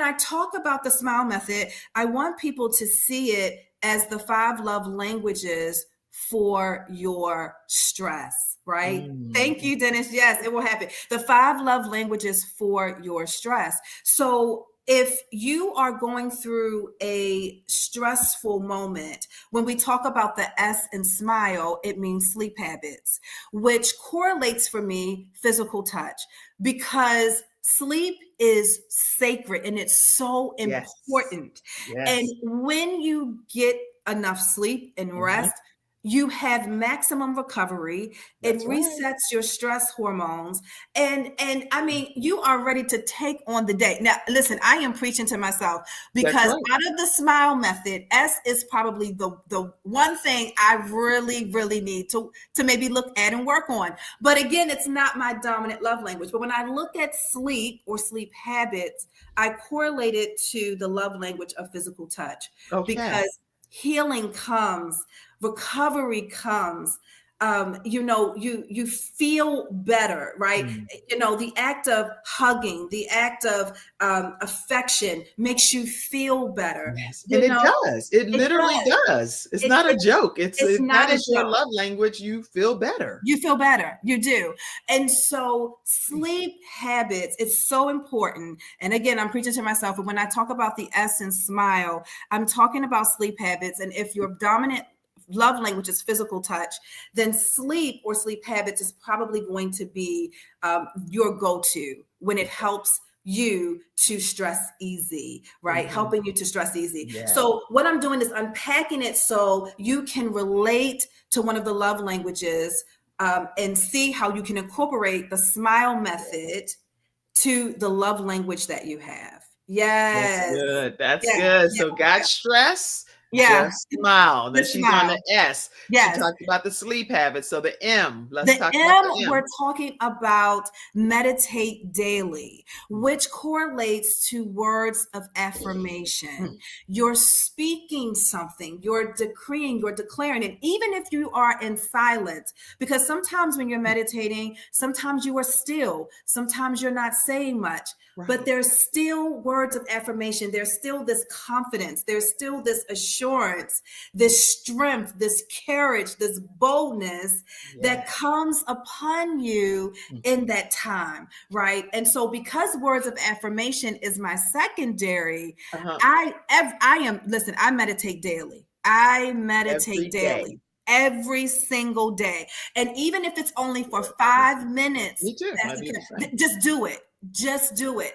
when I talk about the smile method, I want people to see it as the 5 love languages for your stress, right? Thank you, Dennis. Yes, it will happen. The 5 love languages for your stress. So if you are going through a stressful moment, when we talk about the S in smile, it means sleep habits, which correlates for me physical touch, because sleep is sacred and it's so Yes. important. And Yes. when you get enough sleep and rest, you have maximum recovery. It That's right. resets your stress hormones. And I mean, you are ready to take on the day. Now, listen, I am preaching to myself, That's because right. out of the smile method, S is probably the one thing I really, really need to maybe look at and work on. But again, it's not my dominant love language. But when I look at sleep or sleep habits, I correlate it to the love language of physical touch, Okay. because healing comes, recovery comes. You feel better, right? The act of hugging, the act of affection makes you feel better. Yes. And it does. It It literally does. does. It's It, not a it, joke. It's it's if that not a is your joke. love language, you feel better. You feel better. You do. And so sleep habits, it's so important. And again, I'm preaching to myself, but when I talk about the S and smile, I'm talking about sleep habits. And if your dominant love language is physical touch, then sleep or sleep habits is probably going to be your go-to when it helps you to stress easy, right? Helping you to stress easy. Yes. So what I'm doing is unpacking it so you can relate to one of the love languages, and see how you can incorporate the smile method to the love language that you have. That's Yes. good. That's Yeah. good. Yeah. So got stress, Yeah. just smile. Then Just she's on smile. the S. She Yes. talked about the sleep habits. So the M. Let's The talk about the M, M. we're talking about meditate daily, which correlates to words of affirmation. You're speaking something, you're decreeing, you're declaring it, even if you are in silence, because sometimes when you're meditating, sometimes you are still, sometimes you're not saying much. But there's still words of affirmation. There's still this confidence. There's still this assurance, this strength, this courage, this boldness that comes upon you in that time, right? And so because words of affirmation is my secondary, I meditate daily. I meditate Every day. daily. Every single day. And even if it's only for 5 minutes, Me too. Might be the same. just do it. Just do it.